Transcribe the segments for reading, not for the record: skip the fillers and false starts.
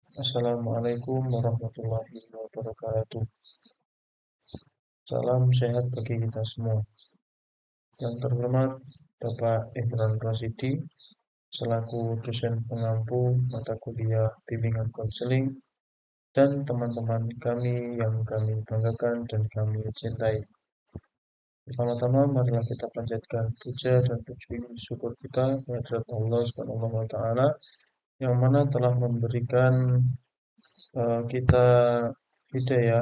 Assalamualaikum warahmatullahi wabarakatuh. Salam sehat bagi kita semua. Yang terhormat Bapak Imran Rosidi selaku dosen pengampu mata kuliah bimbingan konseling dan teman-teman kami yang kami banggakan dan kami cintai. Pertama-tama marilah kita panjatkan puja dan puji syukur kita kehadirat Allah Subhanahu wa taala yang mana telah memberikan kita hidayah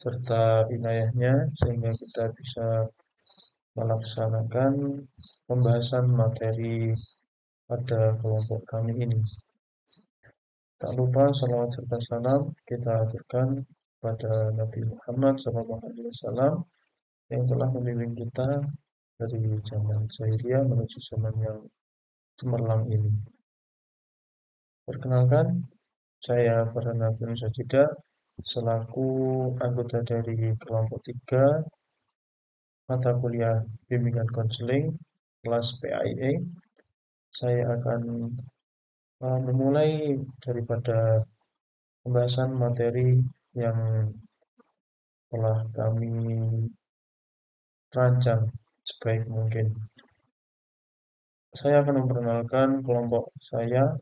serta inayahnya sehingga kita bisa melaksanakan pembahasan materi pada kelompok kami ini. Tak lupa salawat serta salam kita aturkan pada Nabi Muhammad SAW yang telah membimbing kita dari zaman jahiliyah menuju zaman yang cemerlang ini. Perkenalkan, saya Farhana bin Sajida selaku anggota dari kelompok 3 mata kuliah bimbingan konseling kelas PAIE. Saya akan memulai daripada pembahasan materi yang telah kami rancang sebaik mungkin. Saya akan memperkenalkan kelompok saya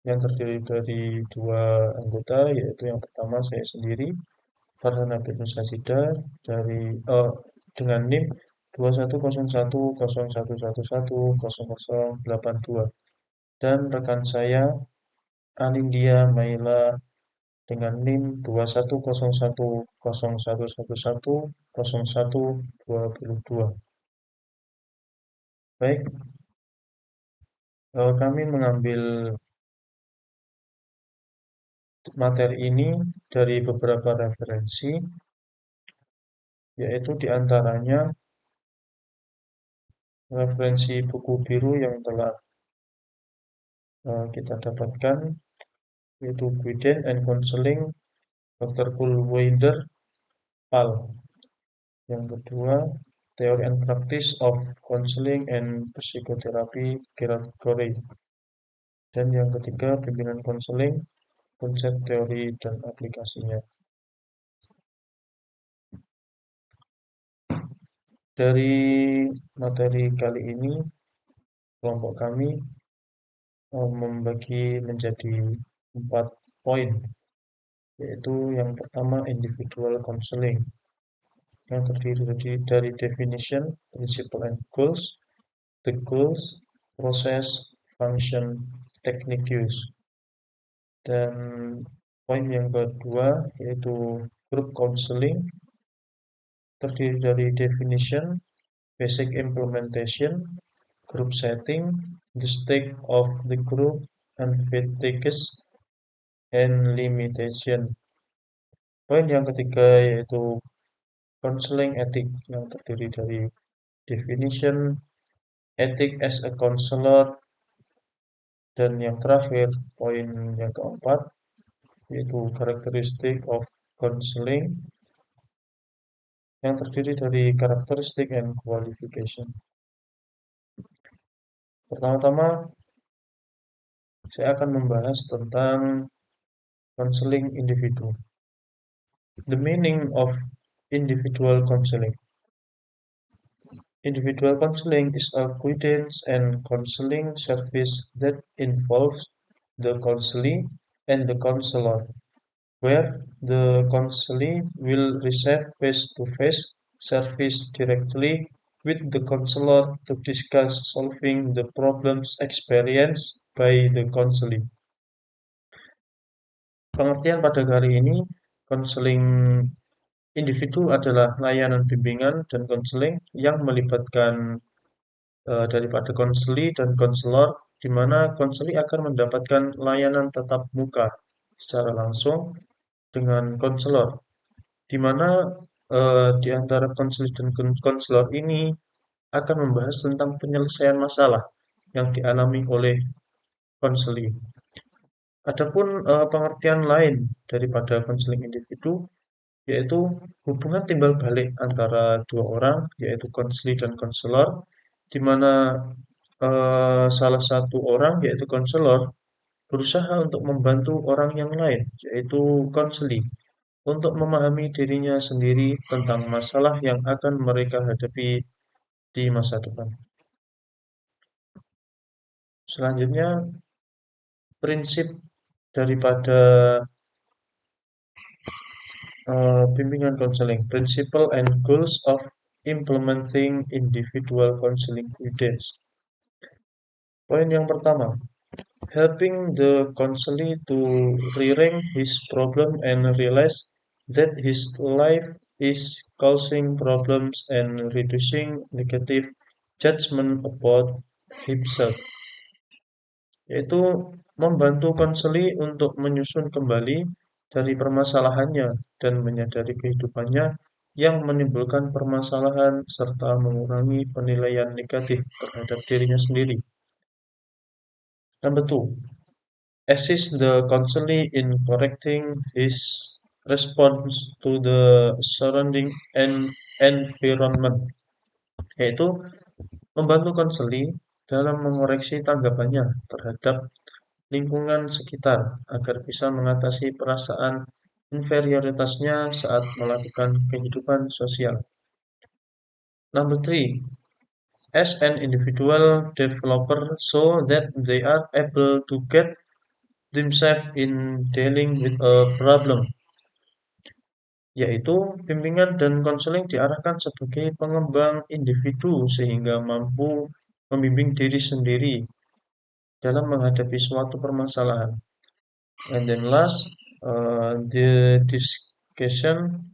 yang terdiri dari 2 anggota, yaitu yang pertama saya sendiri, Farhana bin Sajida dari dengan NIM 210101110082 dan rekan saya Anindya Maila dengan NIM 210111110122. Baik, kami mengambil materi ini dari beberapa referensi, yaitu diantaranya referensi buku biru yang telah kita dapatkan, yaitu Guidance and Counseling Dr. Kulwinder Pal. Yang kedua, Theory and Practice of Counseling and Psychotherapy Gregory. Dan yang ketiga, Bimbingan Konseling, Konsep Teori dan Aplikasinya. Dari materi kali ini, kelompok kami membagi menjadi 4 poin, yaitu yang pertama individual counseling, yang terdiri dari definition, principle and goals, the goals, process, function, technique use. Dan poin yang kedua yaitu group counseling, terdiri dari definition, basic implementation, group setting, the state of the group, and fatigues and limitation. Poin yang ketiga yaitu counseling ethic, yang terdiri dari definition, ethic as a counselor, dan yang terakhir poin yang keempat yaitu characteristic of counseling, yang terdiri dari karakteristik and qualification. Pertama-tama saya akan membahas tentang counseling individu. The meaning of individual counseling. Individual counseling is a guidance and counseling service that involves the counselee and the counselor, where the counselee will receive face-to-face service directly with the counselor to discuss solving the problems experienced by the counselee. Pengertian pada kali ini, konseling individu adalah layanan bimbingan dan konseling yang melibatkan daripada konseli dan konselor, di mana konseli akan mendapatkan layanan tatap muka secara langsung dengan konselor, di mana di antara konseli dan konselor ini akan membahas tentang penyelesaian masalah yang dialami oleh konseli. Adapun pengertian lain daripada konseling individu yaitu hubungan timbal balik antara dua orang, yaitu konseli dan konselor, di mana salah satu orang yaitu konselor berusaha untuk membantu orang yang lain, yaitu konseli, untuk memahami dirinya sendiri tentang masalah yang akan mereka hadapi di masa depan. Selanjutnya, prinsip daripada bimbingan konseling, principle and goals of implementing individual counseling guidance. Poin yang pertama, helping the counselee to re-rank his problem and realize that his life is causing problems and reducing negative judgment about himself, yaitu membantu konseli untuk menyusun kembali dari permasalahannya dan menyadari kehidupannya yang menimbulkan permasalahan serta mengurangi penilaian negatif terhadap dirinya sendiri. Number two, assist the counselee in correcting his response to the surrounding environment, yaitu membantu konseli dalam mengoreksi tanggapannya terhadap lingkungan sekitar agar bisa mengatasi perasaan inferioritasnya saat melakukan kehidupan sosial. Number three, as an individual developer so that they are able to get themselves in dealing with a problem, yaitu bimbingan dan konseling diarahkan sebagai pengembang individu sehingga mampu membimbing diri sendiri dalam menghadapi suatu permasalahan. And then last, the discussion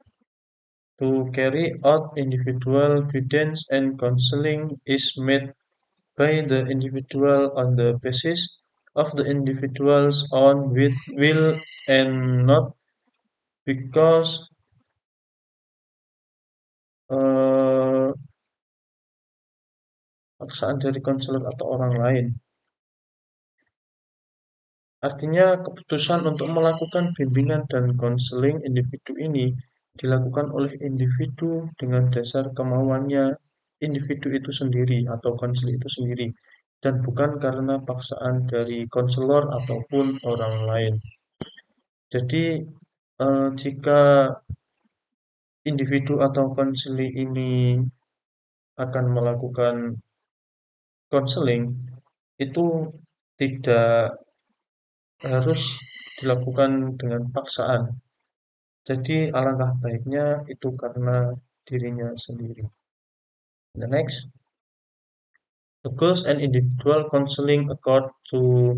to carry out individual guidance and counseling is made by the individual on the basis of the individual's own will and not because uh, paksaan dari konselor atau orang lain. Artinya, keputusan untuk melakukan bimbingan dan konseling individu ini dilakukan oleh individu dengan dasar kemauannya individu itu sendiri atau konselor itu sendiri, dan bukan karena paksaan dari konselor ataupun orang lain. Jadi, jika individu atau konselor ini akan melakukan konseling, itu tidak harus dilakukan dengan paksaan. Jadi alangkah baiknya itu karena dirinya sendiri. The next, the goals and individual counseling accord to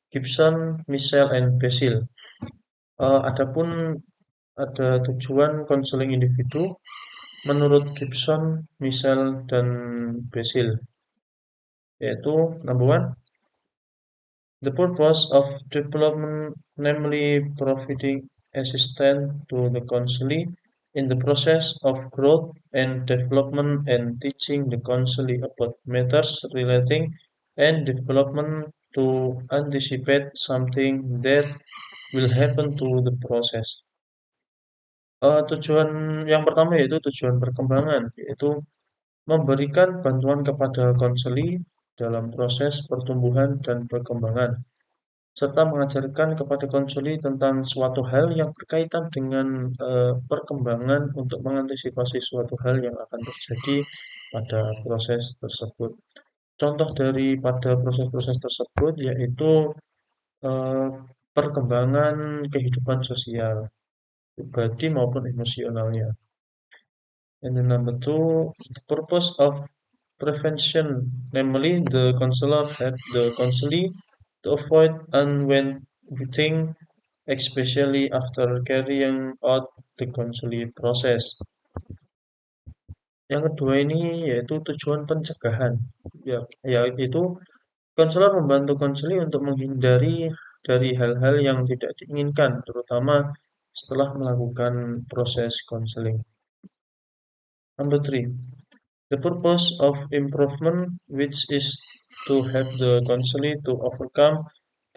Gibson, Michel, and Basil. Adapun ada tujuan konseling individu menurut Gibson, Michel, dan Basil, yaitu number one, the purpose of development, namely providing assistance to the counselee in the process of growth and development and teaching the counselee about matters relating and development to anticipate something that will happen to the process. Tujuan yang pertama yaitu tujuan perkembangan, yaitu memberikan bantuan kepada konseli dalam proses pertumbuhan dan perkembangan, serta mengajarkan kepada konseli tentang suatu hal yang berkaitan dengan perkembangan untuk mengantisipasi suatu hal yang akan terjadi pada proses tersebut. Contoh daripada proses-proses tersebut yaitu eh, perkembangan kehidupan sosial, pribadi maupun emosionalnya. And then number two, the purpose of prevention, namely the counselor help the counselee to avoid unwanted things, especially after carrying out the counseling process. Yang kedua ini yaitu tujuan pencegahan, yaitu konselor membantu konseli untuk menghindari dari hal-hal yang tidak diinginkan, terutama setelah melakukan proses konseling. Number three, the purpose of improvement, which is to help the counselee to overcome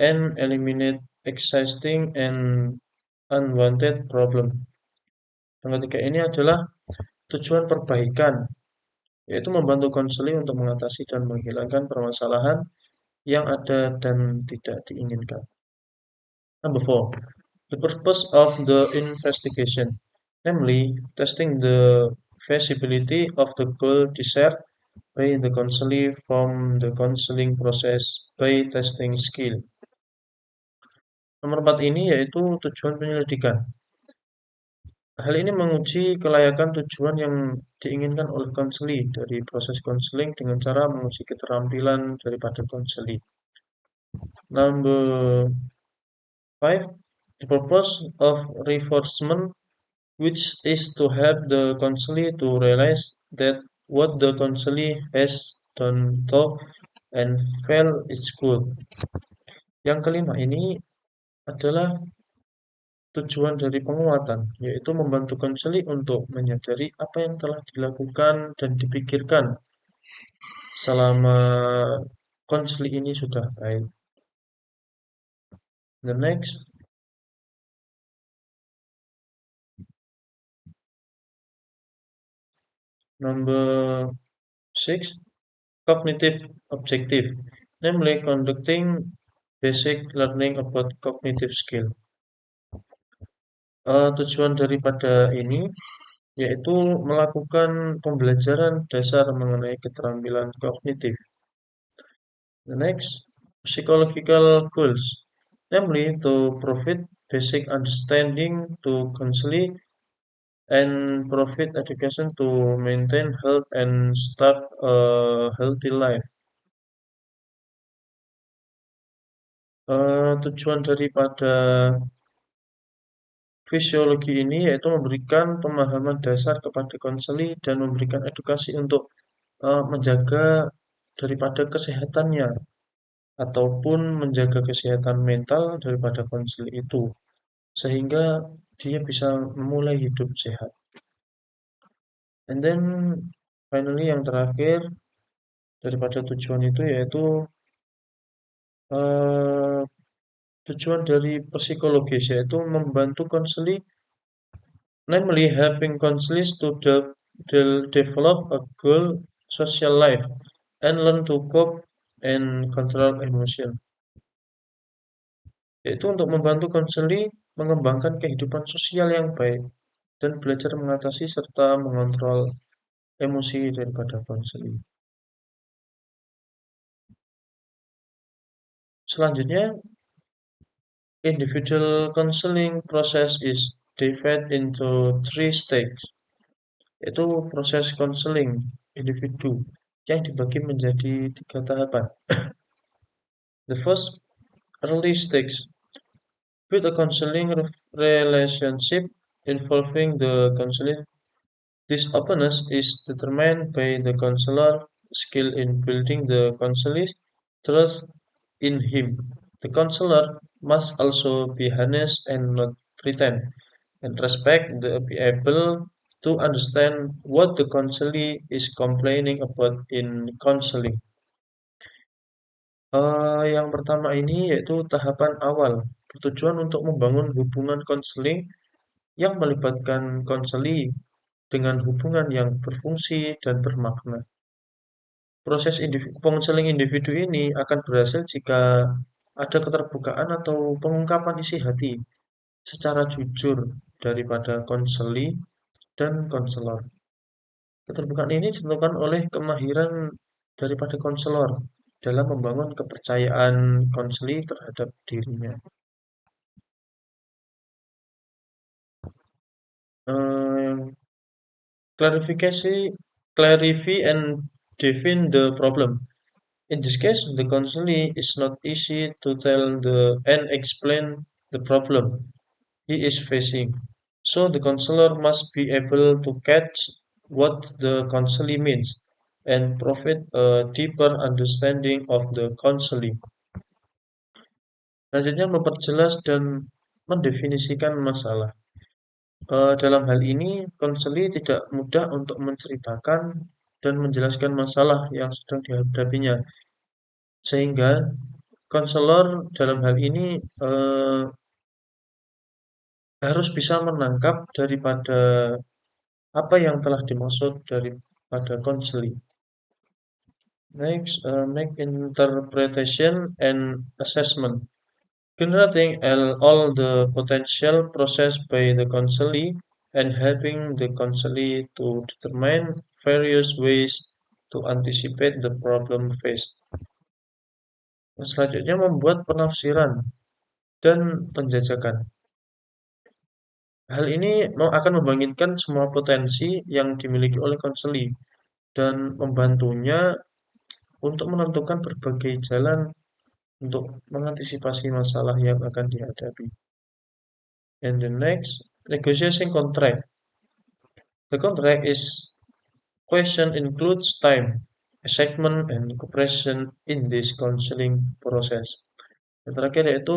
and eliminate existing and unwanted problem. Yang ketiga ini adalah tujuan perbaikan, yaitu membantu konseling untuk mengatasi dan menghilangkan permasalahan yang ada dan tidak diinginkan. Number four, the purpose of the investigation, namely testing the feasibility of the goal desired by the counselee from the counseling process by testing skill. Nomor 4 ini yaitu tujuan penyelidikan. Hal ini menguji kelayakan tujuan yang diinginkan oleh konseli dari proses konseling dengan cara menguji keterampilan daripada konseli. Number 5, the purpose of reinforcement, which is to help the counselee to realize that what the counselee has done thought and felt is good. Yang kelima ini adalah tujuan dari penguatan, yaitu membantu konseli untuk menyadari apa yang telah dilakukan dan dipikirkan selama konseli ini sudah baik. The next, number 6, cognitive objective, namely conducting basic learning about cognitive skill. Tujuan daripada ini yaitu melakukan pembelajaran dasar mengenai keterampilan kognitif. The next, psychological goals, namely to provide basic understanding to counselee and provide education to maintain health and start a healthy life. Tujuan daripada fisiologi ini yaitu memberikan pemahaman dasar kepada konseli dan memberikan edukasi untuk menjaga daripada kesehatannya ataupun menjaga kesehatan mental daripada konseli itu sehingga dia bisa memulai hidup sehat. And then finally yang terakhir daripada tujuan itu yaitu tujuan dari psikologis yaitu membantu konseli, namely helping counselors to develop a goal social life and learn to cope and control emotion. Yaitu untuk membantu konseli mengembangkan kehidupan sosial yang baik dan belajar mengatasi serta mengontrol emosi daripada konseli. Selanjutnya, individual counseling process is divided into 3 stages, yaitu proses konseling individu yang dibagi menjadi 3 tahapan. The first, early stage, with a counseling relationship involving the counselor. This openness is determined by the counselor's skill in building the counselor's trust in him. The counselor must also be honest and not pretend, and be able to understand what the counselee is complaining about in counseling. Yang pertama ini yaitu tahapan awal, bertujuan untuk membangun hubungan konseling yang melibatkan konseli dengan hubungan yang berfungsi dan bermakna. Proses konseling individu ini akan berhasil jika ada keterbukaan atau pengungkapan isi hati secara jujur daripada konseli dan konselor. Keterbukaan ini ditentukan oleh kemahiran daripada konselor dalam membangun kepercayaan konseli terhadap dirinya. Clarify and define the problem. In this case, the counselee is not easy to tell and explain the problem he is facing. So the counselor must be able to catch what the counselee means and provide a deeper understanding of the counseling. Selanjutnya memperjelas dan mendefinisikan masalah. Dalam hal ini, konseli tidak mudah untuk menceritakan dan menjelaskan masalah yang sedang dihadapinya, sehingga konselor dalam hal ini harus bisa menangkap daripada apa yang telah dimaksud daripada konseli. Next, make interpretation and assessment. Generating all the potential processed by the counselee and helping the counselee to determine various ways to anticipate the problem faced. Selanjutnya membuat penafsiran dan penjajakan. Hal ini akan membangkitkan semua potensi yang dimiliki oleh konseli dan membantunya untuk menentukan berbagai jalan untuk mengantisipasi masalah yang akan dihadapi. And the next, negotiation contract. The contract is question includes time, assessment, and cooperation in this counseling process. Yang terakhir yaitu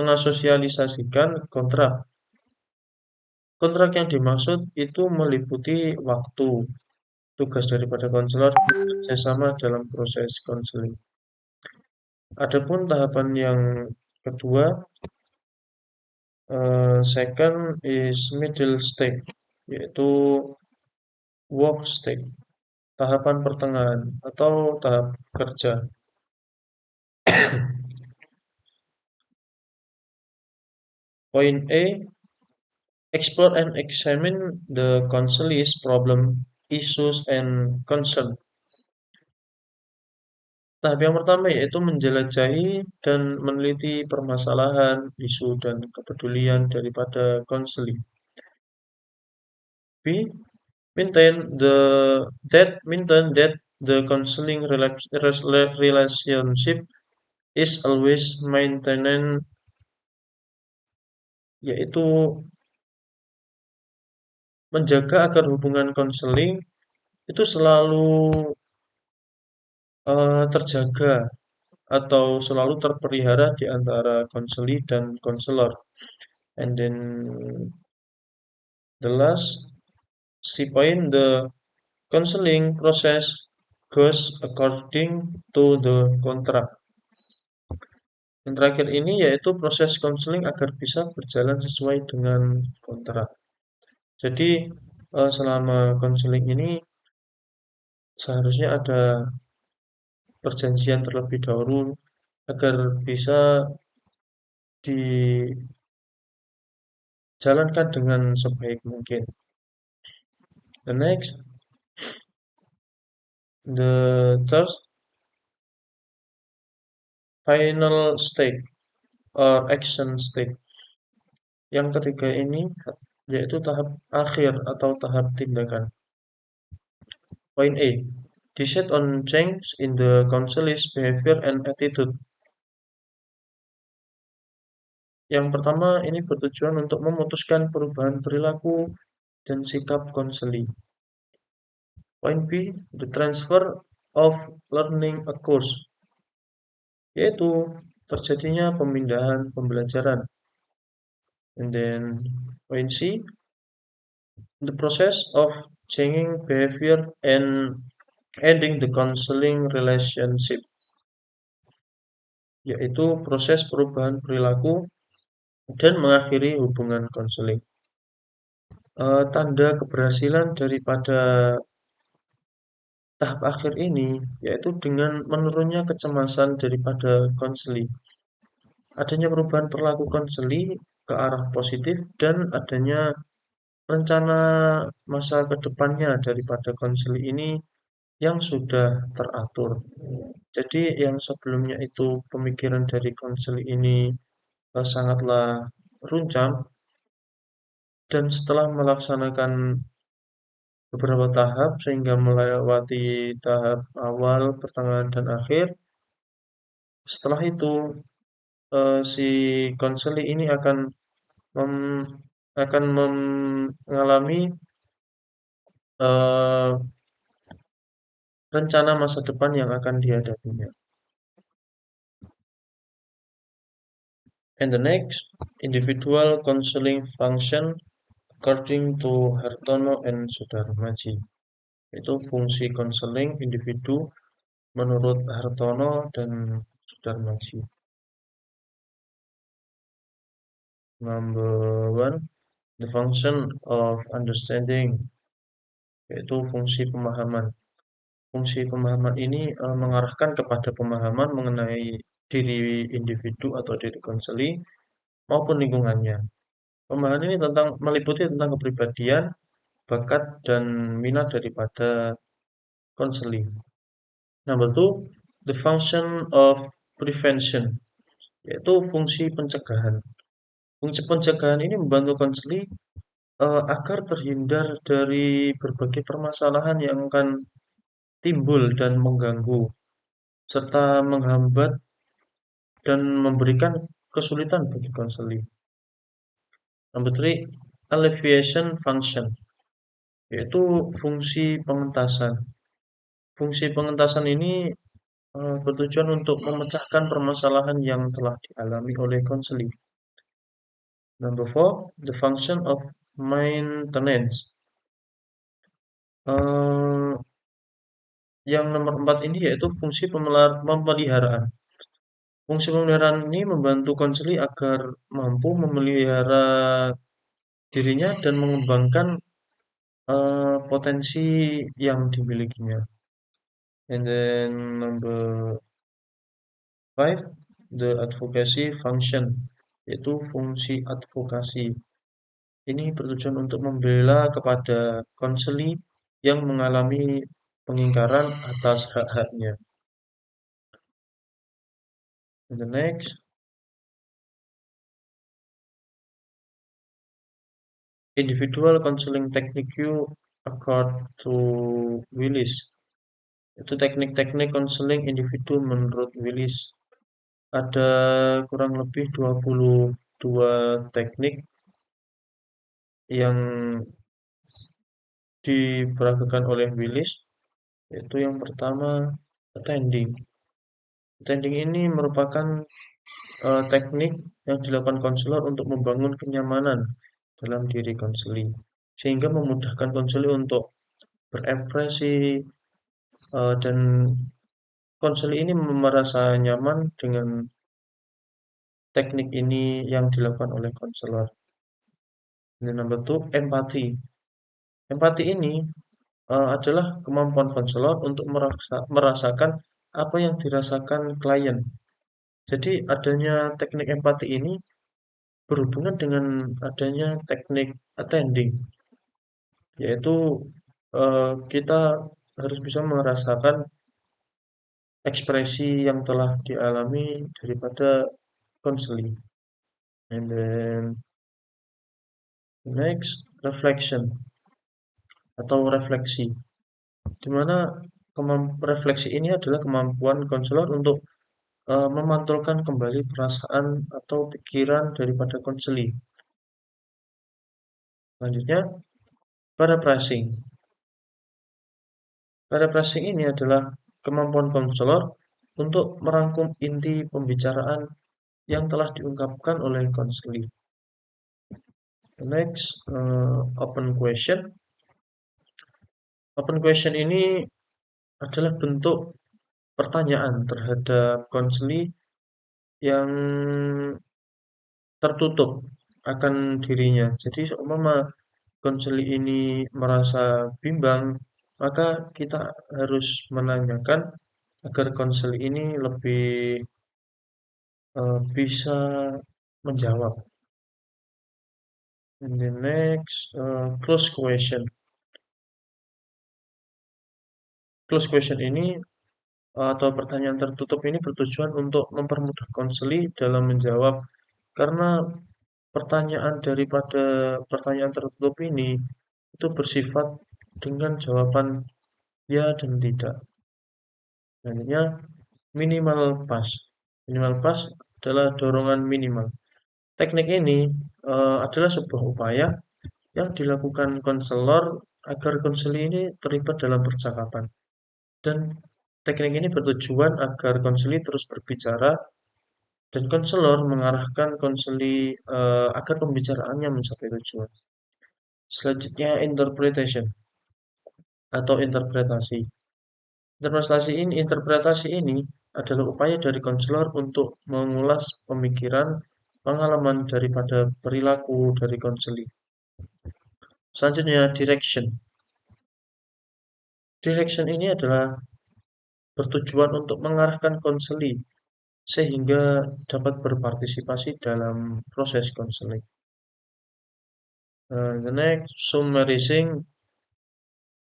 mengasosialisasikan kontrak. Kontrak yang dimaksud itu meliputi waktu, tugas daripada konselor, dan kerjasama dalam proses konseling. Adapun tahapan yang kedua, second is middle stage, yaitu work stage, tahapan pertengahan atau tahap kerja. Point A, explore and examine the counselee's problem, issues, and concern. Tahap yang pertama yaitu menjelajahi dan meneliti permasalahan, isu, dan kepedulian daripada konseli. B. Maintain that the counseling relationship is always maintained, yaitu menjaga agar hubungan konseling itu selalu terjaga atau selalu terpelihara di antara konseli dan konselor. And then the last, C point, the counseling process goes according to the contract. Yang terakhir ini yaitu proses counseling agar bisa berjalan sesuai dengan kontrak. Jadi selama counseling ini seharusnya ada perjanjian terlebih dahulu agar bisa dijalankan dengan sebaik mungkin. The next, the third, final stage or action stage. Yang ketiga ini yaitu tahap akhir atau tahap tindakan. Point A, decide on change in the counselee's behavior and attitude. Yang pertama ini bertujuan untuk memutuskan perubahan perilaku dan sikap konseli. Point B, the transfer of learning occurs, yaitu terjadinya pemindahan pembelajaran. And then point C, the process of changing behavior and ending the counseling relationship, yaitu proses perubahan perilaku dan mengakhiri hubungan konseling. Tanda keberhasilan daripada tahap akhir ini yaitu dengan menurunnya kecemasan daripada konseli, adanya perubahan perilaku konseli ke arah positif, dan adanya rencana masa ke depannya daripada konseli ini yang sudah teratur. Jadi yang sebelumnya itu pemikiran dari konseli ini sangatlah runcang, dan setelah melaksanakan beberapa tahap sehingga melewati tahap awal, pertengahan, dan akhir, setelah itu si konseli ini akan mengalami uh, rencana masa depan yang akan dihadapinya. And the next, individual counseling function according to Hartono and Sudarmaji. Itu fungsi konseling individu menurut Hartono dan Sudarmaji. Number one, the function of understanding, yaitu fungsi pemahaman. Fungsi pemahaman ini mengarahkan kepada pemahaman mengenai diri individu atau diri konseli maupun lingkungannya. Pemahaman ini meliputi tentang kepribadian, bakat, dan minat daripada konseli. Number two, the function of prevention, yaitu fungsi pencegahan. Fungsi pencegahan ini membantu konseli agar terhindar dari berbagai permasalahan yang akan timbul dan mengganggu, serta menghambat dan memberikan kesulitan bagi konseli. Number three, alleviation function, yaitu fungsi pengentasan. Fungsi pengentasan ini bertujuan untuk memecahkan permasalahan yang telah dialami oleh konseli. Number four, the function of maintenance. Eh, yang nomor 4 ini yaitu fungsi pemeliharaan. Fungsi pemeliharaan ini membantu konseli agar mampu memelihara dirinya dan mengembangkan potensi yang dimilikinya. And then number 5, the advocacy function, yaitu fungsi advokasi. Ini bertujuan untuk membela kepada konseli yang mengalami pengingkaran atas hak-haknya. And the next, individual counseling technique according to Willis. Itu teknik-teknik konseling individu menurut Willis. Ada kurang lebih 22 teknik yang diperagakan oleh Willis, yaitu yang pertama attending. Attending ini merupakan teknik yang dilakukan konselor untuk membangun kenyamanan dalam diri konseli, sehingga memudahkan konseli untuk berekspresi dan konseli ini merasa nyaman dengan teknik ini yang dilakukan oleh konselor. Ini number two, empati. Empati ini adalah kemampuan konselor untuk merasakan apa yang dirasakan klien. Jadi adanya teknik empati ini berhubungan dengan adanya teknik attending, yaitu kita harus bisa merasakan ekspresi yang telah dialami daripada konseli. And then next, reflection atau refleksi, di mana refleksi ini adalah kemampuan konselor untuk memantulkan kembali perasaan atau pikiran daripada konseli. Selanjutnya, paraphrasing. Paraphrasing ini adalah kemampuan konselor untuk merangkum inti pembicaraan yang telah diungkapkan oleh konseli. Next, open question. Open question ini adalah bentuk pertanyaan terhadap konseli yang tertutup akan dirinya. Jadi seumpama konseli ini merasa bimbang, maka kita harus menanyakan agar konseli ini lebih bisa menjawab. And the next, close question. Close question ini atau pertanyaan tertutup ini bertujuan untuk mempermudah konseli dalam menjawab, karena pertanyaan tertutup ini itu bersifat dengan jawaban ya dan tidak. Selanjutnya, minimal pass. Minimal pass adalah dorongan minimal. Teknik ini adalah sebuah upaya yang dilakukan konselor agar konseli ini terlibat dalam percakapan. Dan teknik ini bertujuan agar konseli terus berbicara dan konselor mengarahkan konseli agar pembicaraannya mencapai tujuan. Selanjutnya, interpretation atau interpretasi. Interpretasi ini adalah upaya dari konselor untuk mengulas pemikiran, pengalaman daripada perilaku dari konseli. Selanjutnya, direction. Direction ini adalah bertujuan untuk mengarahkan konseli sehingga dapat berpartisipasi dalam proses konseling. The next, summarizing.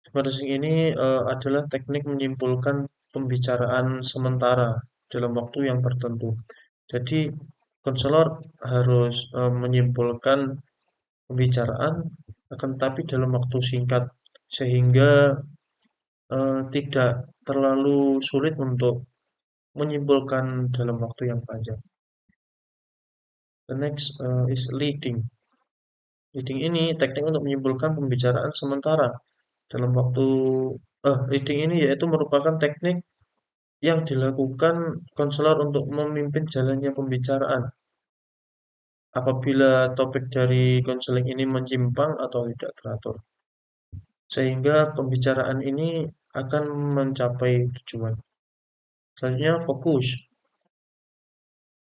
Summarizing ini adalah teknik menyimpulkan pembicaraan sementara dalam waktu yang tertentu. Jadi, konselor harus menyimpulkan pembicaraan, akan tetapi dalam waktu singkat, sehingga tidak terlalu sulit untuk menyimpulkan dalam waktu yang panjang. The next is leading. Leading ini teknik untuk menyimpulkan pembicaraan sementara dalam waktu leading ini yaitu merupakan teknik yang dilakukan konselor untuk memimpin jalannya pembicaraan apabila topik dari konseling ini menyimpang atau tidak teratur, sehingga pembicaraan ini akan mencapai tujuan. Selanjutnya fokus.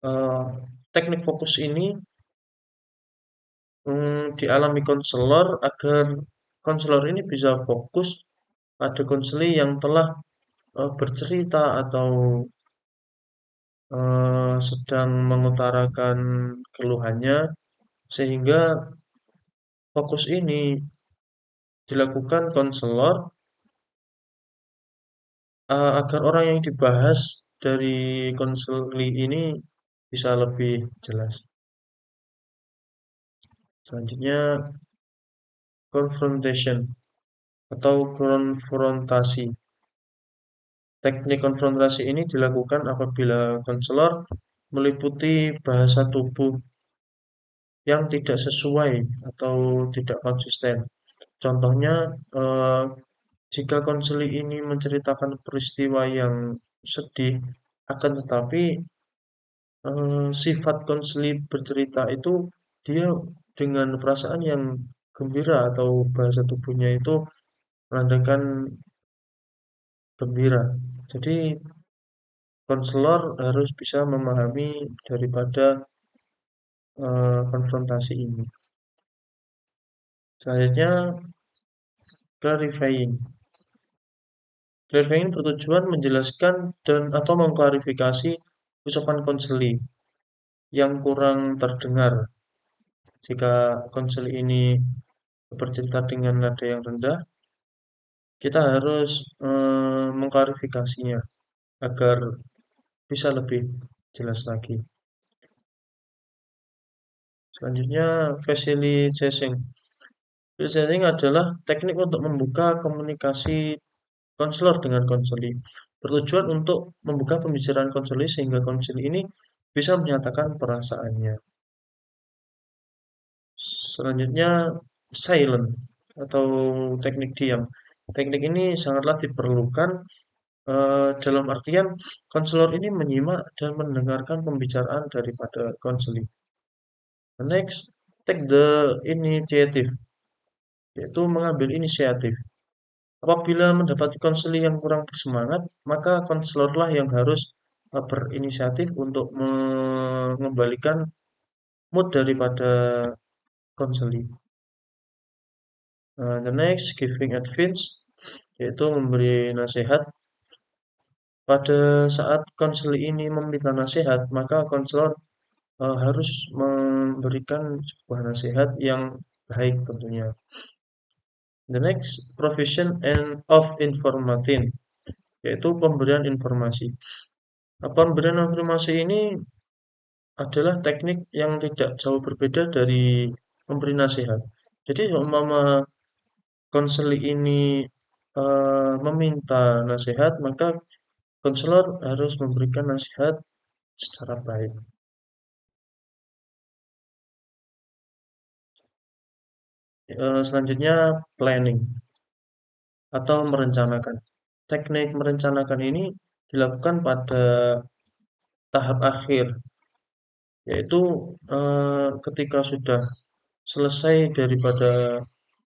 Eh, Teknik fokus ini dialami konselor agar konselor ini bisa fokus pada konseling yang telah bercerita atau sedang mengutarakan keluhannya, sehingga fokus ini dilakukan konselor agar orang yang dibahas dari konseli ini bisa lebih jelas. Selanjutnya confrontation atau konfrontasi. Teknik konfrontasi ini dilakukan apabila konselor meliputi bahasa tubuh yang tidak sesuai atau tidak konsisten. Contohnya, jika konseli ini menceritakan peristiwa yang sedih, akan tetapi sifat konseli bercerita itu dia dengan perasaan yang gembira atau bahasa tubuhnya itu menandakan gembira. Jadi konselor harus bisa memahami daripada konfrontasi ini. Selanjutnya clarifying. Clarifying bertujuan menjelaskan dan atau mengklarifikasi ucapan konseli yang kurang terdengar. Jika konseli ini bercerita dengan nada yang rendah, kita harus mengklarifikasinya agar bisa lebih jelas lagi. Selanjutnya, facilitating. Facilitating adalah teknik untuk membuka komunikasi konselor dengan konseli. Bertujuan untuk membuka pembicaraan konseli sehingga konseli ini bisa menyatakan perasaannya. Selanjutnya, silent atau teknik diam. Teknik ini sangatlah diperlukan dalam artian konselor ini menyimak dan mendengarkan pembicaraan daripada konseling. Next, take the initiative, yaitu mengambil inisiatif. Apabila mendapati konseling yang kurang bersemangat, maka konselorlah yang harus berinisiatif untuk mengembalikan mood daripada konseling. The next, giving advice, yaitu memberi nasihat. Pada saat konselor ini meminta nasihat, maka konselor harus memberikan sebuah nasihat yang baik tentunya. The next, provision of information, yaitu pemberian informasi. Pemberian informasi ini adalah teknik yang tidak jauh berbeda dari memberi nasihat. Jadi umpama konselor ini meminta nasihat, maka konselor harus memberikan nasihat secara baik. Selanjutnya planning atau merencanakan. Teknik merencanakan ini dilakukan pada tahap akhir, yaitu ketika sudah selesai daripada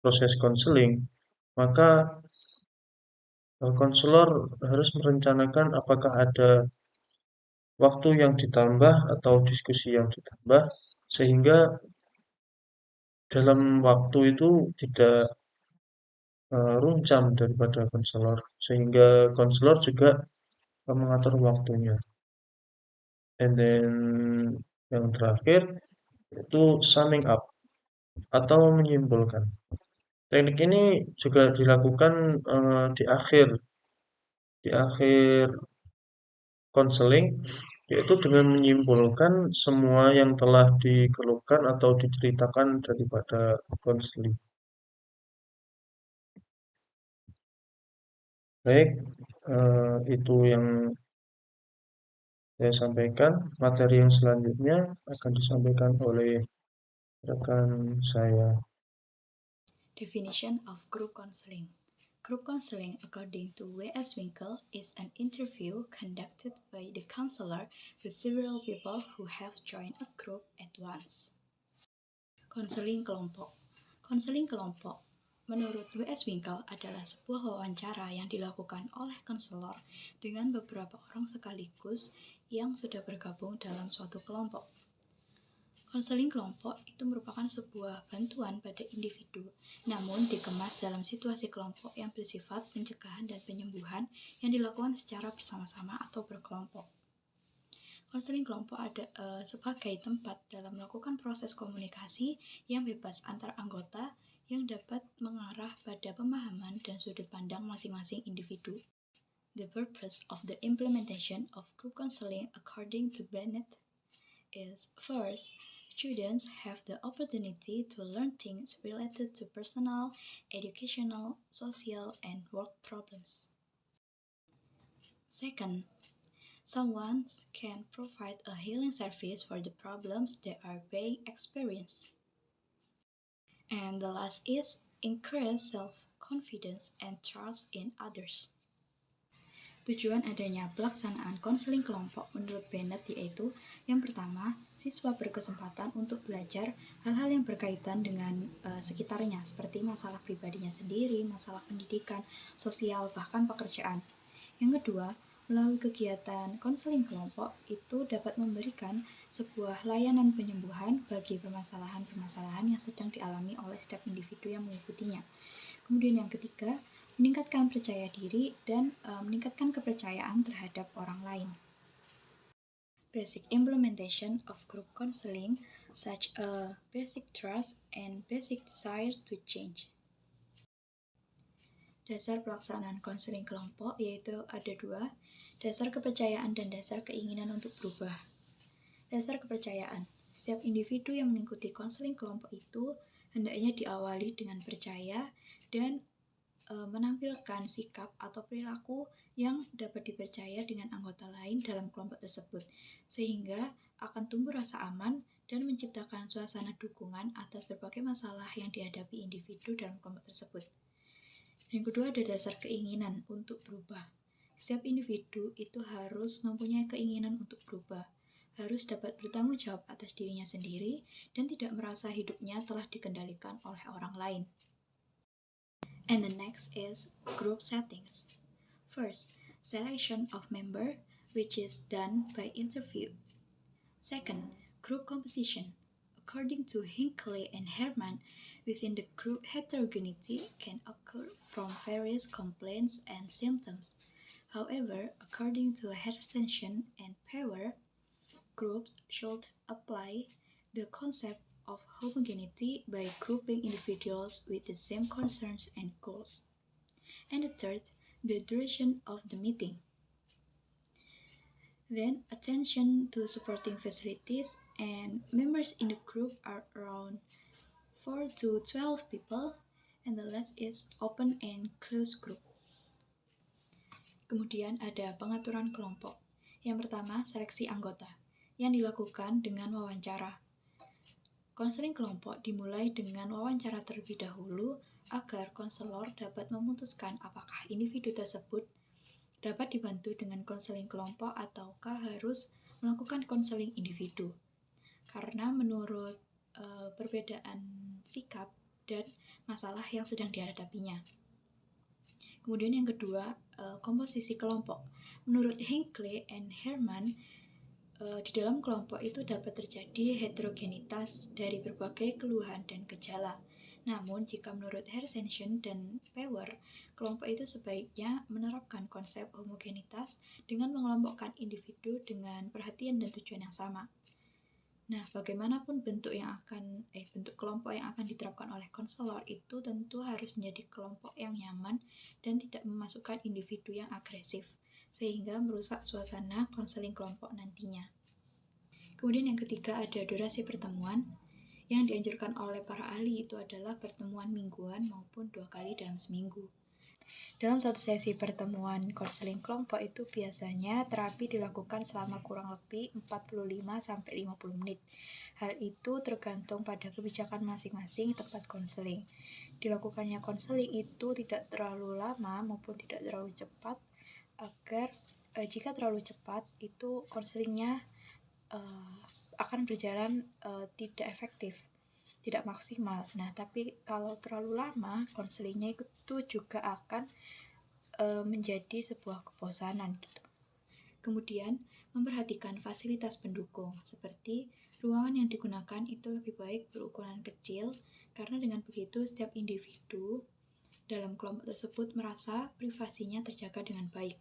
proses konseling, maka konselor harus merencanakan apakah ada waktu yang ditambah atau diskusi yang ditambah, sehingga dalam waktu itu tidak runcam daripada konselor, sehingga konselor juga mengatur waktunya. And then yang terakhir itu summing up atau menyimpulkan. Teknik ini juga dilakukan di akhir konseling, yaitu dengan menyimpulkan semua yang telah dikeluhkan atau diceritakan daripada konseling. Baik, itu yang saya sampaikan. Materi yang selanjutnya akan disampaikan oleh rekan saya. Definition of group counseling. Group counseling, according to W.S. Winkel, is an interview conducted by the counselor with several people who have joined a group at once. Konseling kelompok. Konseling kelompok menurut W.S. Winkel adalah sebuah wawancara yang dilakukan oleh konselor dengan beberapa orang sekaligus yang sudah bergabung dalam suatu kelompok. Konseling kelompok itu merupakan sebuah bantuan pada individu, namun dikemas dalam situasi kelompok yang bersifat pencegahan dan penyembuhan yang dilakukan secara bersama-sama atau berkelompok. Konseling kelompok ada sebagai tempat dalam melakukan proses komunikasi yang bebas antar anggota yang dapat mengarah pada pemahaman dan sudut pandang masing-masing individu. The purpose of the implementation of group counseling, according to Bennett, is first, students have the opportunity to learn things related to personal, educational, social, and work problems. Second, someone can provide a healing service for the problems they are being experienced. And the last is encourage self-confidence and trust in others. Tujuan adanya pelaksanaan konseling kelompok menurut Bennett yaitu yang pertama, siswa berkesempatan untuk belajar hal-hal yang berkaitan dengan sekitarnya seperti masalah pribadinya sendiri, masalah pendidikan, sosial, bahkan pekerjaan. Yang kedua, melalui kegiatan konseling kelompok itu dapat memberikan sebuah layanan penyembuhan bagi permasalahan-permasalahan yang sedang dialami oleh setiap individu yang mengikutinya. Kemudian yang ketiga, meningkatkan percaya diri dan meningkatkan kepercayaan terhadap orang lain. Basic implementation of group counseling such a basic trust and basic desire to change. Dasar pelaksanaan konseling kelompok yaitu ada dua, dasar kepercayaan dan dasar keinginan untuk berubah. Dasar kepercayaan, setiap individu yang mengikuti konseling kelompok itu hendaknya diawali dengan percaya dan menampilkan sikap atau perilaku yang dapat dipercaya dengan anggota lain dalam kelompok tersebut, sehingga akan tumbuh rasa aman dan menciptakan suasana dukungan atas berbagai masalah yang dihadapi individu dalam kelompok tersebut. Yang kedua ada dasar keinginan untuk berubah. Setiap individu itu harus mempunyai keinginan untuk berubah, harus dapat bertanggung jawab atas dirinya sendiri dan tidak merasa hidupnya telah dikendalikan oleh orang lain. And the next is group settings. First, selection of member, which is done by interview. Second, group composition. According to Hinckley and Herman, within the group heterogeneity can occur from various complaints and symptoms. However, according to Henderson and Power, groups should apply the concept of homogeneity by grouping individuals with the same concerns and goals. And the third, the duration of the meeting. Then, attention to supporting facilities, and members in the group are around 4 to 12 people, and the last is open and closed group. Kemudian ada pengaturan kelompok. Yang pertama, seleksi anggota yang dilakukan dengan wawancara. Konseling kelompok dimulai dengan wawancara terlebih dahulu agar konselor dapat memutuskan apakah individu tersebut dapat dibantu dengan konseling kelompok ataukah harus melakukan konseling individu. Karena menurut perbedaan sikap dan masalah yang sedang dihadapinya. Kemudian yang kedua, komposisi kelompok. Menurut Hinckley and Herman, di dalam kelompok itu dapat terjadi heterogenitas dari berbagai keluhan dan gejala. Namun, jika menurut Hersenchen dan Pewer, kelompok itu sebaiknya menerapkan konsep homogenitas dengan mengelompokkan individu dengan perhatian dan tujuan yang sama. Nah, bagaimanapun bentuk kelompok yang akan diterapkan oleh konselor itu tentu harus menjadi kelompok yang nyaman dan tidak memasukkan individu yang agresif, sehingga merusak suasana konseling kelompok nantinya. Kemudian yang ketiga ada durasi pertemuan. Yang dianjurkan oleh para ahli itu adalah pertemuan mingguan maupun 2 kali dalam seminggu. Dalam satu sesi pertemuan konseling kelompok itu biasanya terapi dilakukan selama kurang lebih 45-50 menit. Hal itu tergantung pada kebijakan masing-masing tempat konseling. Dilakukannya konseling itu tidak terlalu lama maupun tidak terlalu cepat agar jika terlalu cepat itu konselingnya akan berjalan tidak efektif, tidak maksimal. Nah, tapi kalau terlalu lama, konselingnya itu juga akan menjadi sebuah kebosanan gitu. Kemudian, memperhatikan fasilitas pendukung, seperti ruangan yang digunakan itu lebih baik berukuran kecil, karena dengan begitu setiap individu dalam kelompok tersebut merasa privasinya terjaga dengan baik.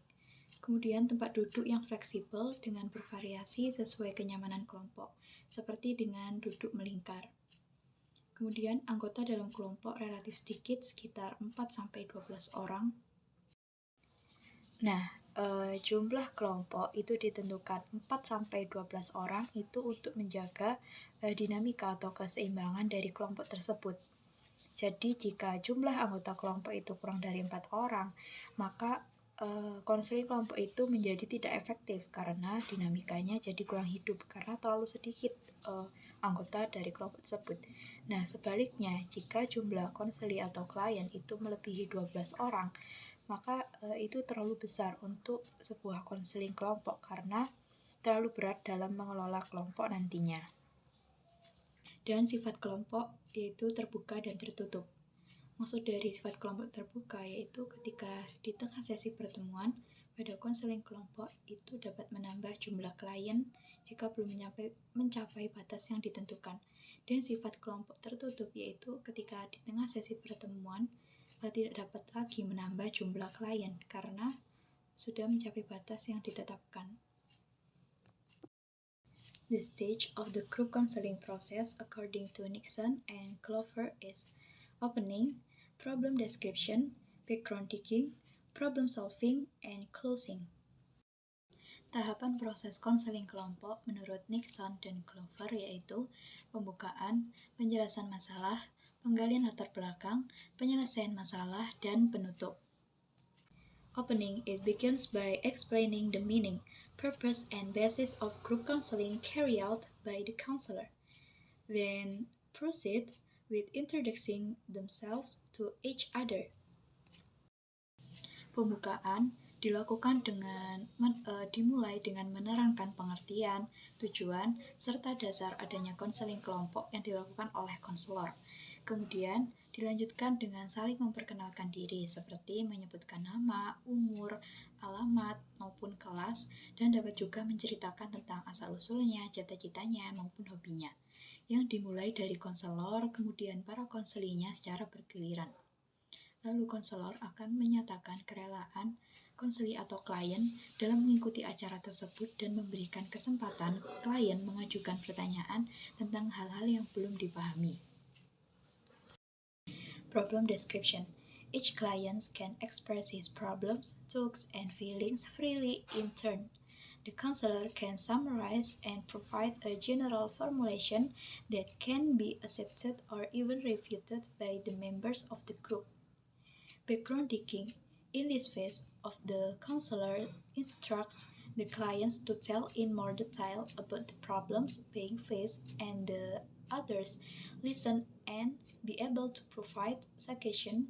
Kemudian tempat duduk yang fleksibel dengan bervariasi sesuai kenyamanan kelompok, seperti dengan duduk melingkar. Kemudian anggota dalam kelompok relatif sedikit, sekitar 4-12 orang. Nah, jumlah kelompok itu ditentukan 4-12 orang itu untuk menjaga dinamika atau keseimbangan dari kelompok tersebut. Jadi jika jumlah anggota kelompok itu kurang dari 4 orang, maka konseling kelompok itu menjadi tidak efektif karena dinamikanya jadi kurang hidup karena terlalu sedikit anggota dari kelompok tersebut. Nah, sebaliknya jika jumlah konseli atau klien itu melebihi 12 orang, maka itu terlalu besar untuk sebuah konseling kelompok karena terlalu berat dalam mengelola kelompok nantinya. Dan sifat kelompok yaitu terbuka dan tertutup. Maksud dari sifat kelompok terbuka yaitu ketika di tengah sesi pertemuan pada konseling kelompok itu dapat menambah jumlah klien jika belum mencapai batas yang ditentukan. Dan sifat kelompok tertutup yaitu ketika di tengah sesi pertemuan tidak dapat lagi menambah jumlah klien karena sudah mencapai batas yang ditetapkan. The stage of the group counseling process according to Nixon and Clover is opening, problem description, background digging, problem solving, and closing. Tahapan proses konseling kelompok menurut Nixon dan Clover yaitu pembukaan, penjelasan masalah, penggalian latar belakang, penyelesaian masalah, dan penutup. Opening, it begins by explaining the meaning, purpose, and basis of group counseling carried out by the counselor. Then proceed with introducing themselves to each other. Pembukaan dilakukan dimulai dengan menerangkan pengertian, tujuan, serta dasar adanya konseling kelompok yang dilakukan oleh konselor. Kemudian dilanjutkan dengan saling memperkenalkan diri seperti menyebutkan nama, umur, alamat, maupun kelas, dan dapat juga menceritakan tentang asal-usulnya, cita-citanya, maupun hobinya, yang dimulai dari konselor, kemudian para konselinya secara bergiliran. Lalu konselor akan menyatakan kerelaan konseli atau klien dalam mengikuti acara tersebut dan memberikan kesempatan klien mengajukan pertanyaan tentang hal-hal yang belum dipahami. Problem description. Each client can express his problems, thoughts, and feelings freely in turn. The counselor can summarize and provide a general formulation that can be accepted or even refuted by the members of the group. Background digging. In this phase of the counselor instructs the clients to tell in more detail about the problems being faced and the others listen and be able to provide suggestions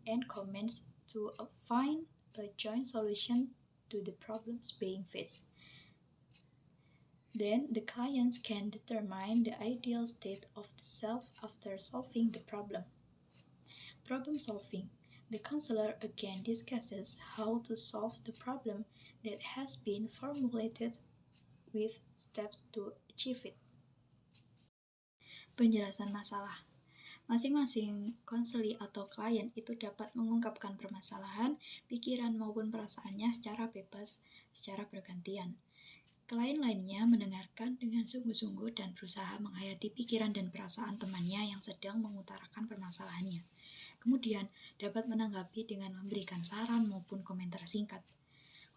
and comments to find a joint solution to the problems being faced. Then the clients can determine the ideal state of the self after solving the problem. Problem solving. The counselor again discusses how to solve the problem that has been formulated with steps to achieve it. Penjelasan masalah. Masing-masing konseli atau klien itu dapat mengungkapkan permasalahan, pikiran maupun perasaannya secara bebas, secara bergantian. Klien lainnya mendengarkan dengan sungguh-sungguh dan berusaha menghayati pikiran dan perasaan temannya yang sedang mengutarakan permasalahannya. Kemudian dapat menanggapi dengan memberikan saran maupun komentar singkat.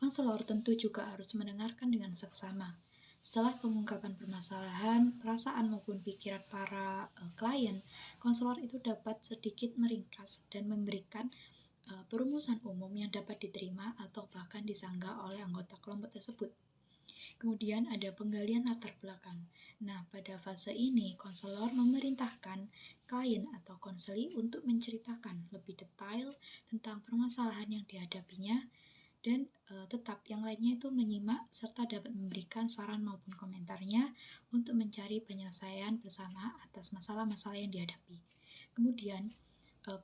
Konselor tentu juga harus mendengarkan dengan seksama. Setelah pengungkapan permasalahan, perasaan maupun pikiran para klien, konselor itu dapat sedikit meringkas dan memberikan perumusan umum yang dapat diterima atau bahkan disanggah oleh anggota kelompok tersebut. Kemudian ada penggalian latar belakang. Nah, pada fase ini, konselor memerintahkan klien atau konseli untuk menceritakan lebih detail tentang permasalahan yang dihadapinya dan tetap yang lainnya itu menyimak serta dapat memberikan saran maupun komentarnya untuk mencari penyelesaian bersama atas masalah-masalah yang dihadapi. Kemudian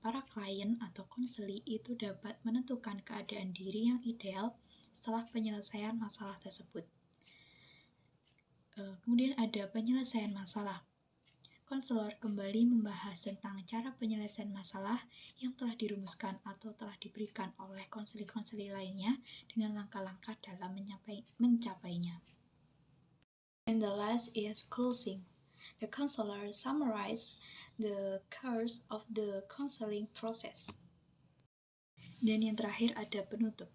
para klien atau konseli itu dapat menentukan keadaan diri yang ideal setelah penyelesaian masalah tersebut. Kemudian ada penyelesaian masalah. Konselor kembali membahas tentang cara penyelesaian masalah yang telah dirumuskan atau telah diberikan oleh konseli-konseli lainnya dengan langkah-langkah dalam mencapainya. And the last is closing. The counselor summarizes the course of the counseling process. Dan yang terakhir ada penutup.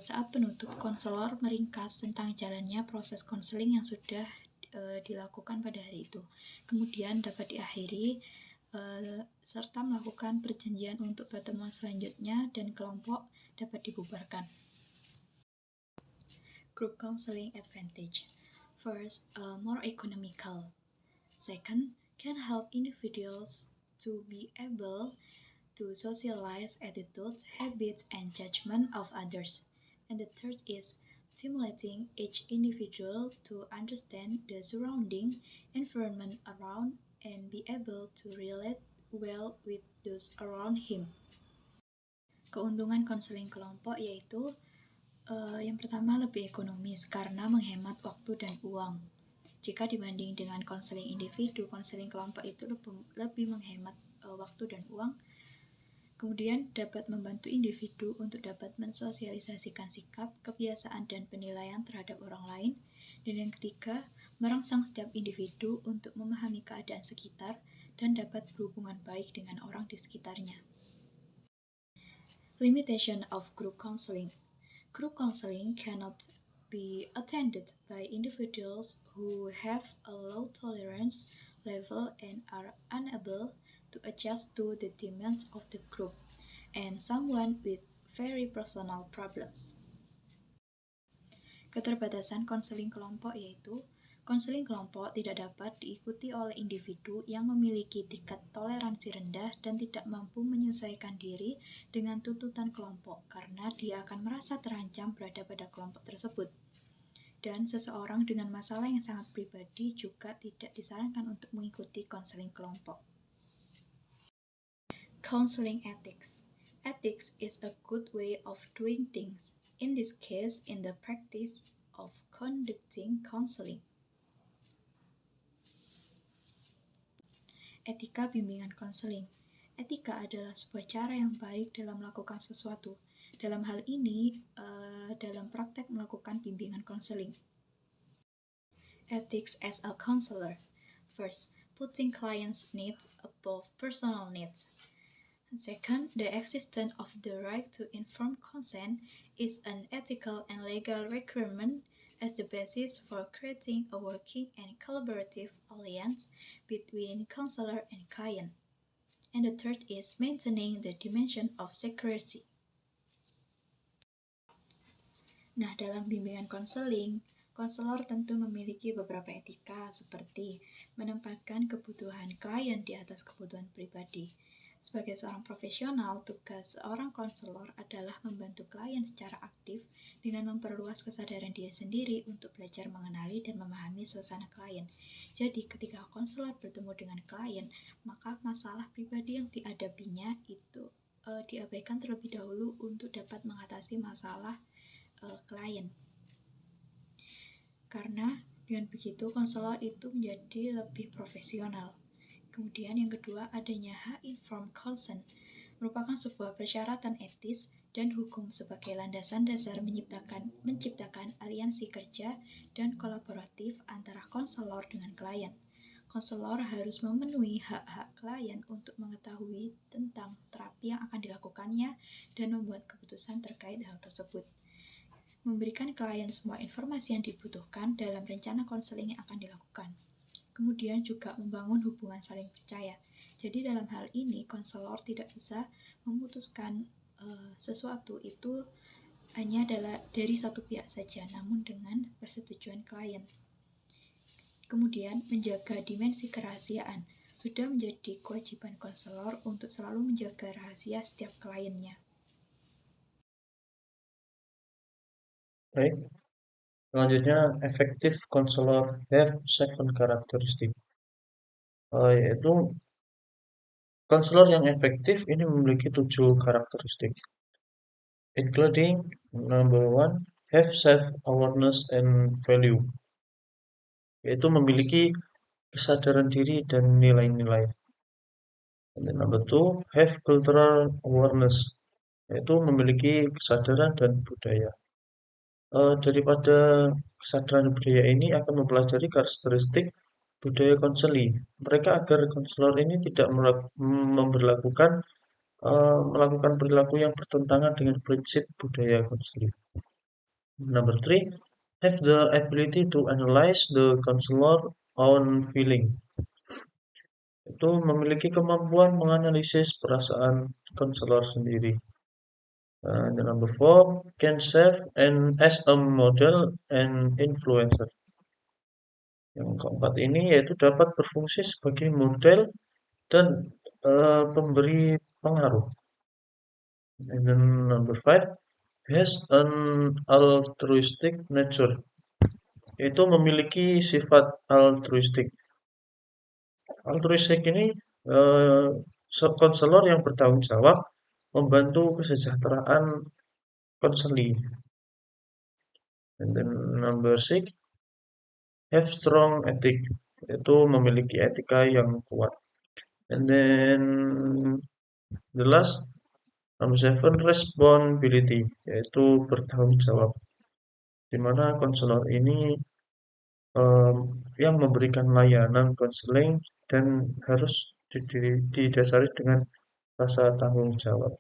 Saat penutup, konselor meringkas tentang jalannya proses konseling yang sudah dilakukan pada hari itu. Kemudian dapat diakhiri serta melakukan perjanjian untuk pertemuan selanjutnya dan kelompok dapat dibubarkan. Group counseling advantage. First, more economical. Second, can help individuals to be able to socialize attitudes, habits, and judgment of others. And the third is stimulating each individual to understand the surrounding environment around and be able to relate well with those around him. Keuntungan konseling kelompok yaitu yang pertama lebih ekonomis karena menghemat waktu dan uang. Jika dibanding dengan konseling individu, konseling kelompok itu lebih menghemat waktu dan uang. Kemudian dapat membantu individu untuk dapat mensosialisasikan sikap, kebiasaan, dan penilaian terhadap orang lain. Dan yang ketiga, merangsang setiap individu untuk memahami keadaan sekitar dan dapat berhubungan baik dengan orang di sekitarnya. Limitation of group counseling. Group counseling cannot be attended by individuals who have a low tolerance level and are unable to adjust to the demands of the group, and someone with very personal problems. Keterbatasan konseling kelompok yaitu konseling kelompok tidak dapat diikuti oleh individu yang memiliki tingkat toleransi rendah dan tidak mampu menyesuaikan diri dengan tuntutan kelompok karena dia akan merasa terancam berada pada kelompok tersebut. Dan seseorang dengan masalah yang sangat pribadi juga tidak disarankan untuk mengikuti konseling kelompok. Counseling ethics. Ethics is a good way of doing things, in this case in the practice of conducting counseling. Etika bimbingan konseling. Etika adalah sebuah cara yang baik dalam melakukan sesuatu. Dalam hal ini, dalam praktek melakukan bimbingan konseling. Ethics as a counselor. First, putting clients' needs above personal needs. And second, the existence of the right to informed consent is an ethical and legal requirement as the basis for creating a working and collaborative alliance between counselor and client. And the third is maintaining the dimension of secrecy. Nah, dalam bimbingan konseling, konselor tentu memiliki beberapa etika seperti menempatkan kebutuhan klien di atas kebutuhan pribadi. Sebagai seorang profesional, tugas seorang konselor adalah membantu klien secara aktif dengan memperluas kesadaran diri sendiri untuk belajar mengenali dan memahami suasana klien. Jadi, ketika konselor bertemu dengan klien, maka masalah pribadi yang dihadapinya itu diabaikan terlebih dahulu untuk dapat mengatasi masalah klien. Karena dengan begitu konselor itu menjadi lebih profesional. Kemudian yang kedua, adanya hak informed consent merupakan sebuah persyaratan etis dan hukum sebagai landasan dasar menciptakan aliansi kerja dan kolaboratif antara konselor dengan klien. Konselor harus memenuhi hak-hak klien untuk mengetahui tentang terapi yang akan dilakukannya dan membuat keputusan terkait hal tersebut. Memberikan klien semua informasi yang dibutuhkan dalam rencana konseling yang akan dilakukan. Kemudian juga membangun hubungan saling percaya. Jadi dalam hal ini konselor tidak bisa memutuskan sesuatu itu hanya dari satu pihak saja, namun dengan persetujuan klien. Kemudian menjaga dimensi kerahasiaan. Sudah menjadi kewajiban konselor untuk selalu menjaga rahasia setiap kliennya. Baik, selanjutnya effective counselor have 7 karakteristik. Yaitu konselor yang efektif ini memiliki 7 karakteristik, including number 1, have self-awareness and value, yaitu memiliki kesadaran diri dan nilai-nilai. And then number 2, have cultural awareness, yaitu memiliki kesadaran dan budaya. Daripada kesadaran budaya ini akan mempelajari karakteristik budaya konseli mereka agar konselor ini tidak melakukan perilaku yang bertentangan dengan prinsip budaya konseli. Number 3, have the ability to analyze the counselor own feeling. Itu memiliki kemampuan menganalisis perasaan konselor sendiri. And number 4, can serve as a model and influencer. Yang keempat ini yaitu dapat berfungsi sebagai model dan pemberi pengaruh. And then number 5, has an altruistic nature, yaitu memiliki sifat altruistik. Altruistik ini konselor yang bertanggung jawab membantu kesejahteraan konseli. And then number 6, have strong ethic, yaitu memiliki etika yang kuat. And then the last, number 7, responsibility, yaitu bertanggung jawab, di mana konselor ini yang memberikan layanan konseling dan harus didasari dengan rasa tanggung jawab.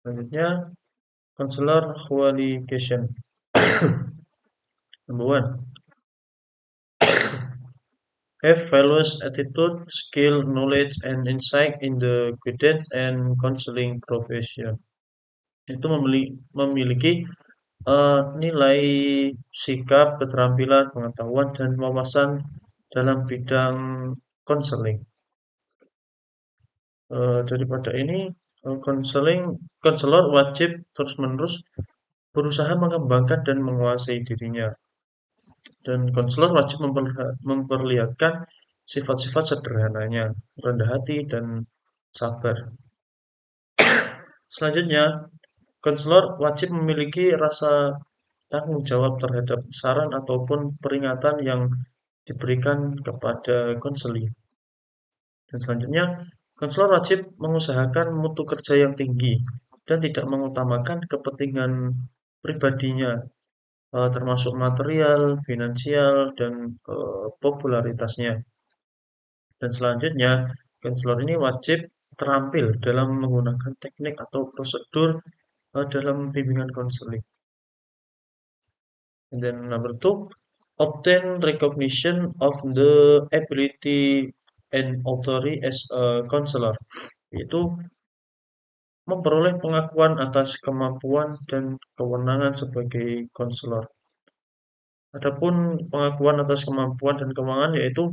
Selanjutnya, konselor qualification. Number 1, have values, attitude, skill, knowledge, and insight in the guidance and counseling profession. Itu memiliki nilai, sikap, keterampilan, pengetahuan, dan wawasan dalam bidang konseling. Daripada ini, konselor wajib terus-menerus berusaha mengembangkan dan menguasai dirinya. Dan konselor wajib memperlihatkan sifat-sifat sederhananya, rendah hati, dan sabar. Selanjutnya, konselor wajib memiliki rasa tanggung jawab terhadap saran ataupun peringatan yang diberikan kepada konseli. Dan selanjutnya, konselor wajib mengusahakan mutu kerja yang tinggi dan tidak mengutamakan kepentingan pribadinya, termasuk material, finansial, dan popularitasnya. Dan selanjutnya, konselor ini wajib terampil dalam menggunakan teknik atau prosedur dalam bimbingan konseling. And then number 2, obtain recognition of the ability and authority as a counselor, yaitu memperoleh pengakuan atas kemampuan dan kewenangan sebagai konselor. Adapun pengakuan atas kemampuan dan kewenangan yaitu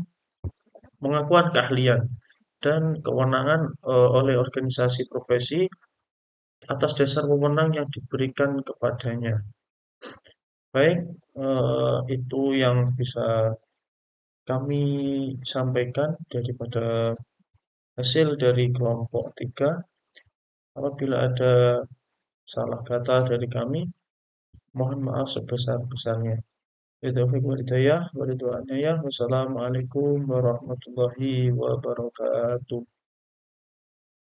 pengakuan keahlian dan kewenangan oleh organisasi profesi atas dasar wewenang yang diberikan kepadanya. Baik, itu yang bisa kami sampaikan daripada hasil dari kelompok 3. Apabila ada salah kata dari kami, mohon maaf sebesar-besarnya. Ya taufiq wal hidayah wa ridwannya ya. Wassalamualaikum warahmatullahi wabarakatuh.